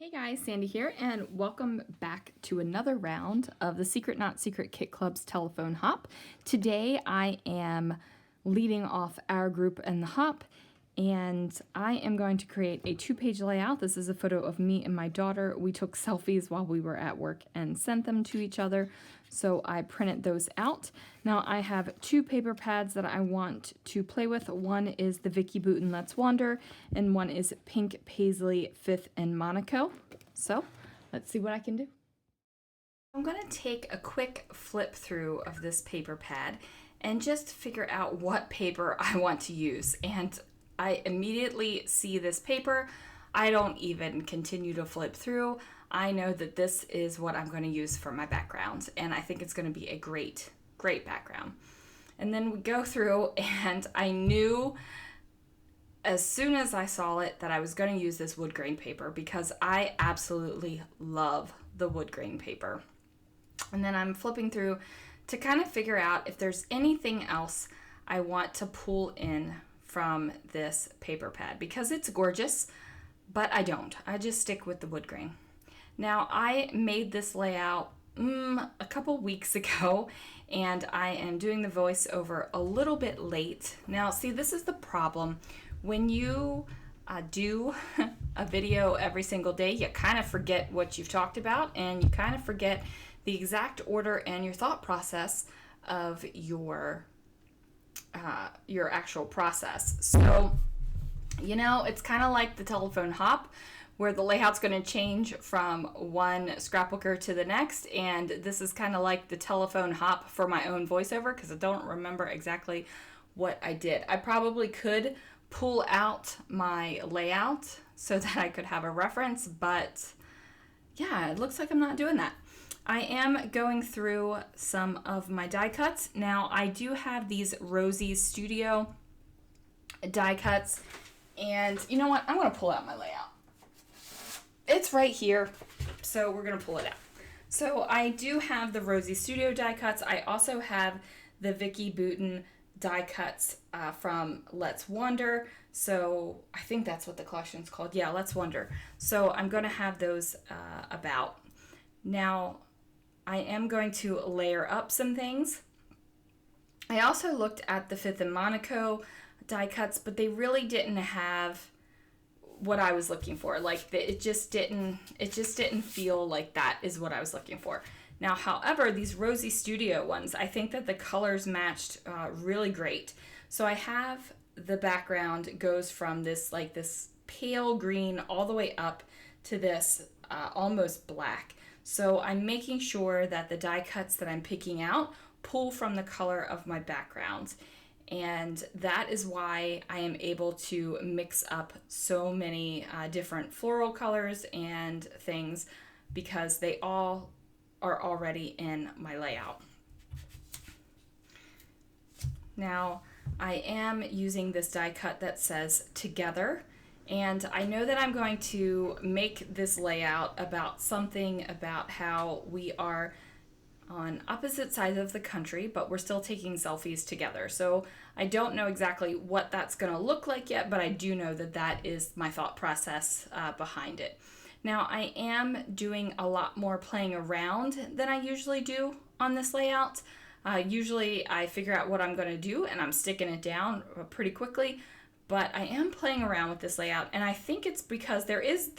Hey guys, Sandy here, and welcome back to another round of the Secret Not Secret Kit Club's telephone hop. Today I am leading off our group in the hop, and I am going to create a 2-page layout. This is a photo of me and my daughter. We took selfies while we were at work and sent them to each other, so I printed those out. Now I have 2 paper pads that I want to play with. One is the Vicki Boutin Let's Wander, and one is Pink Paisley 5th and Monaco. So let's see what I can do. I'm going to take a quick flip through of this paper pad and just figure out what paper I want to use. And I immediately see this paper. I don't even continue to flip through. I know that this is what I'm going to use for my background, and I think it's going to be a great background. And then we go through, and I knew as soon as I saw it that I was going to use this wood grain paper because I absolutely love the wood grain paper. And then I'm flipping through to kind of figure out if there's anything else I want to pull in from this paper pad because it's gorgeous, but I don't. I just stick with the wood grain. Now I made this layout a couple weeks ago, and I am doing the voiceover a little bit late. Now see, this is the problem. When you do a video every single day, you kind of forget what you've talked about, and you kind of forget the exact order and your thought process of your actual process. So, you know, it's kind of like the telephone hop, where the layout's going to change from one scrapbooker to the next, and this is kind of like the telephone hop for my own voiceover because I don't remember exactly what I did. I probably could pull out my layout so that I could have a reference, but yeah, it looks like I'm not doing that. I am going through some of my die cuts. Now I do have these Rosie Studio die cuts, and you know what? I'm going to pull out my layout. It's right here, so we're going to pull it out. So I do have the Rosie Studio die cuts. I also have the Vicki Boutin die cuts from Let's Wander. So I think that's what the collection's called. Yeah, Let's Wander. So I'm going to have those about. Now I am going to layer up some things. I also looked at the 5th and Monaco die cuts, but they really didn't have what I was looking for. Like it just didn't feel like that is what I was looking for. Now, however, these Rosie Studio ones, I think that the colors matched really great. So I have the background goes from this pale green all the way up to this almost black. So I'm making sure that the die cuts that I'm picking out pull from the color of my background. And that is why I am able to mix up so many different floral colors and things, because they all are already in my layout. Now I am using this die cut that says Together, and I know that I'm going to make this layout about something about how we are on opposite sides of the country, but we're still taking selfies together. So I don't know exactly what that's going to look like yet, but I do know that that is my thought process behind it. Now I am doing a lot more playing around than I usually do on this layout. Usually I figure out what I'm going to do and I'm sticking it down pretty quickly, but I am playing around with this layout, and I think it's because there is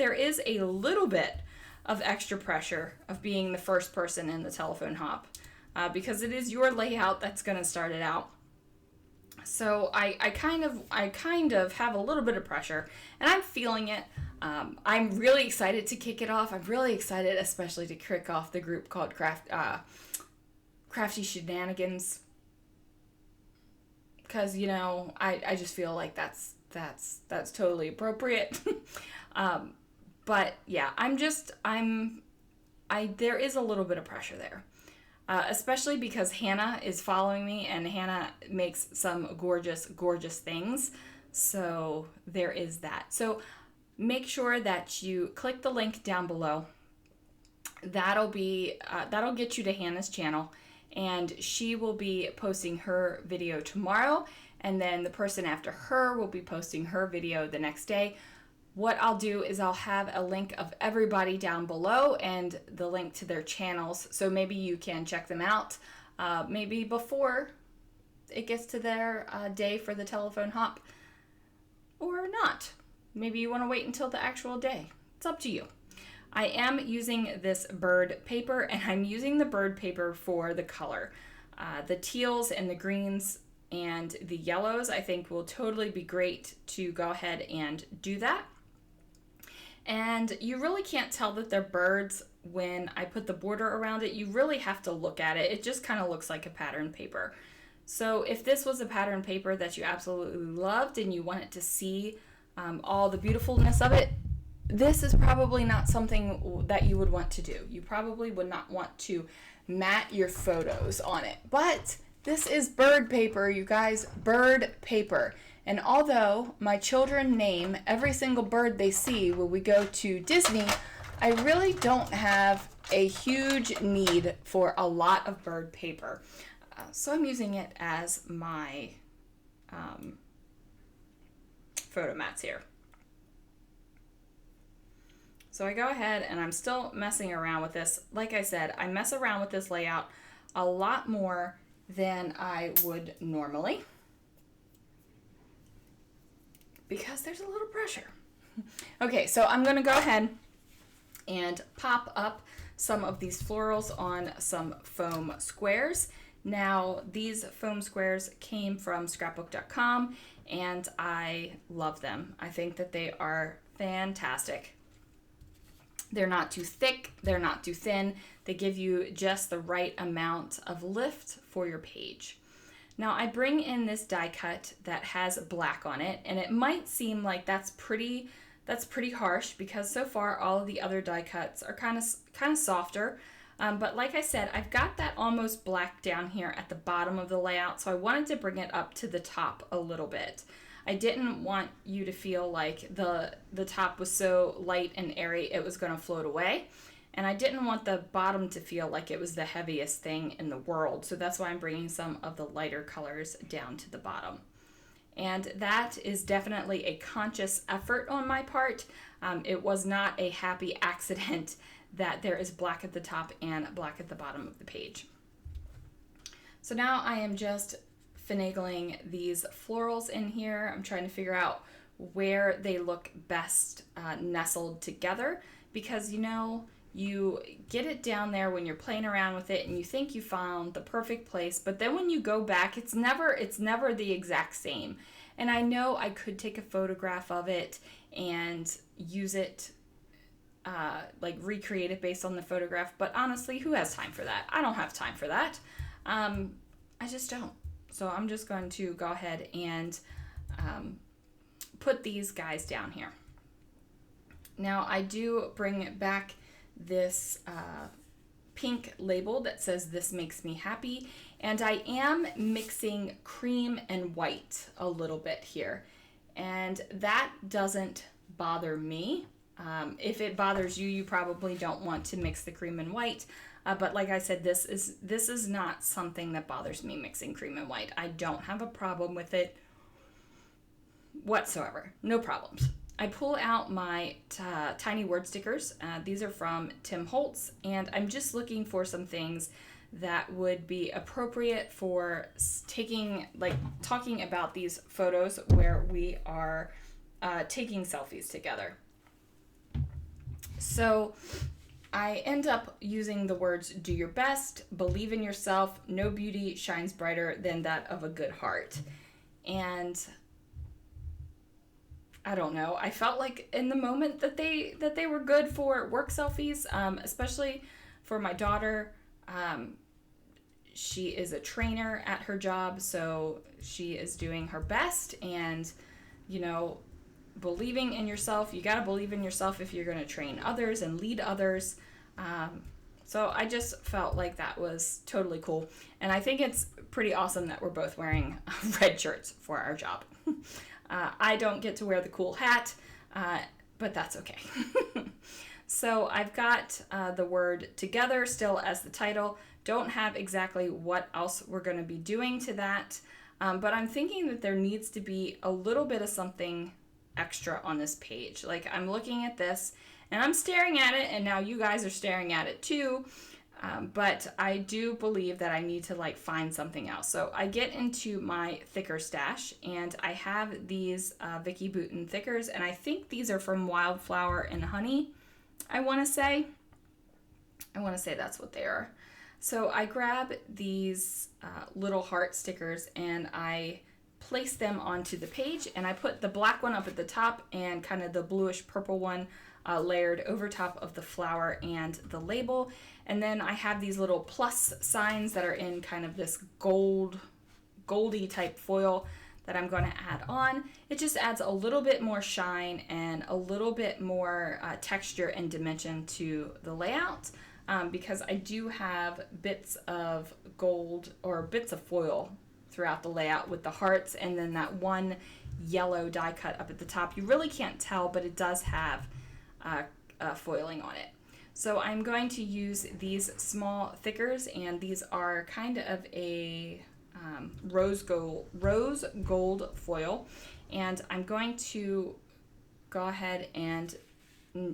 a little bit of extra pressure of being the first person in the telephone hop, because it is your layout that's going to start it out. So I kind of have a little bit of pressure, and I'm feeling it. I'm really excited to kick it off. I'm really excited, especially to kick off the group called Crafty Shenanigans, because you know I just feel like that's totally appropriate. But yeah, there is a little bit of pressure there, especially because Hannah is following me, and Hannah makes some gorgeous things. So there is that. So make sure that you click the link down below. That'll get you to Hannah's channel, and she will be posting her video tomorrow, and then the person after her will be posting her video the next day. what I'll do is I'll have a link of everybody down below and the link to their channels. So maybe you can check them out maybe before it gets to their day for the telephone hop, or not. Maybe you want to wait until the actual day. It's up to you. I am using this bird paper, and I'm using the bird paper for the color. The teals and the greens and the yellows I think will totally be great to go ahead and do that. And you really can't tell that they're birds when I put the border around it. You really have to look at it. It just kind of looks like a pattern paper. So if this was a pattern paper that you absolutely loved and you wanted to see all the beautifulness of it, this is probably not something that you would want to do. You probably would not want to mat your photos on it. But this is bird paper, you guys, bird paper. And although my children name every single bird they see when we go to Disney, I really don't have a huge need for a lot of bird paper. So I'm using it as my photo mats here. So I go ahead and I'm still messing around with this. Like I said, I mess around with this layout a lot more than I would normally because there's a little pressure. Okay, so I'm gonna go ahead and pop up some of these florals on some foam squares. Now, these foam squares came from scrapbook.com and I love them. I think that they are fantastic. They're not too thick, they're not too thin. They give you just the right amount of lift for your page. Now I bring in this die cut that has black on it, and it might seem like that's pretty harsh because so far all of the other die cuts are kind of softer. But like I said, I've got that almost black down here at the bottom of the layout, so I wanted to bring it up to the top a little bit. I didn't want you to feel like the top was so light and airy it was going to float away. And I didn't want the bottom to feel like it was the heaviest thing in the world. So that's why I'm bringing some of the lighter colors down to the bottom. And that is definitely a conscious effort on my part. It was not a happy accident that there is black at the top and black at the bottom of the page. So now I am just finagling these florals in here. I'm trying to figure out where they look best nestled together, because you get it down there when you're playing around with it and you think you found the perfect place, but then when you go back it's never the exact same. And I know I could take a photograph of it and use it like recreate it based on the photograph, but honestly, who has time for that? I don't have time for that. I just don't. So I'm just going to go ahead and put these guys down here. Now I do bring back this pink label that says "This makes me happy," and I am mixing cream and white a little bit here, and that doesn't bother me. If it bothers you, you probably don't want to mix the cream and white. But like I said, this is not something that bothers me, mixing cream and white. I don't have a problem with it whatsoever. No problems. I pull out my tiny word stickers. These are from Tim Holtz, and I'm just looking for some things that would be appropriate for talking about these photos where we are taking selfies together. So I end up using the words "do your best," "believe in yourself," "no beauty shines brighter than that of a good heart." And I don't know, I felt like in the moment that they were good for work selfies, especially for my daughter. She is a trainer at her job, so she is doing her best, and believing in yourself, you got to believe in yourself if you're going to train others and lead others. So I just felt like that was totally cool. And I think it's pretty awesome that we're both wearing red shirts for our job. I don't get to wear the cool hat, but that's okay. So I've got the word "together" still as the title. Don't have exactly what else we're going to be doing to that, but I'm thinking that there needs to be a little bit of something extra on this page. Like, I'm looking at this and I'm staring at it, and now you guys are staring at it too. But I do believe that I need to like find something else. So I get into my thicker stash, and I have these Vicky Bouton thickers, and I think these are from Wildflower and Honey. I want to say that's what they are. So I grab these little heart stickers and I place them onto the page, and I put the black one up at the top and kind of the bluish purple one layered over top of the flower and the label. And then I have these little plus signs that are in kind of this goldy type foil that I'm going to add on. It just adds a little bit more shine and a little bit more texture and dimension to the layout, because I do have bits of gold or bits of foil throughout the layout with the hearts, and then that one yellow die cut up at the top. You really can't tell, but it does have foiling on it. So I'm going to use these small thickers, and these are kind of a rose gold foil, and I'm going to go ahead and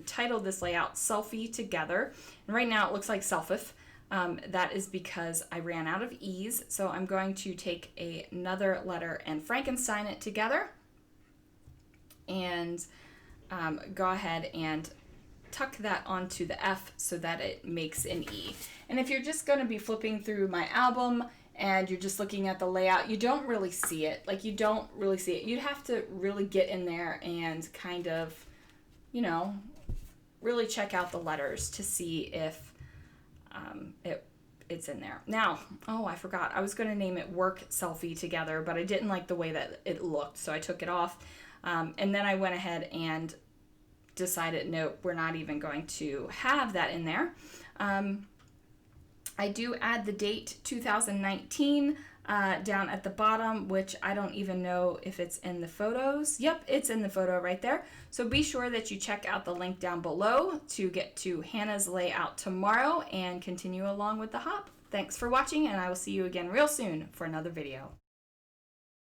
title this layout Selfie Together. And right now it looks like Selfie. That is because I ran out of E's, so I'm going to take another letter and Frankenstein it together, and go ahead and tuck that onto the F so that it makes an E. And if you're just going to be flipping through my album and you're just looking at the layout, you don't really see it. Like, you don't really see it. You'd have to really get in there and kind of, you know, really check out the letters to see if it's in there. Now, oh, I forgot. I was going to name it Work Selfie Together, but I didn't like the way that it looked, so I took it off. And then I went ahead and decided, nope, we're not even going to have that in there. I do add the date 2019 down at the bottom, which I don't even know if it's in the photos. Yep, it's in the photo right there. So be sure that you check out the link down below to get to Hannah's layout tomorrow and continue along with the hop. Thanks for watching, and I will see you again real soon for another video.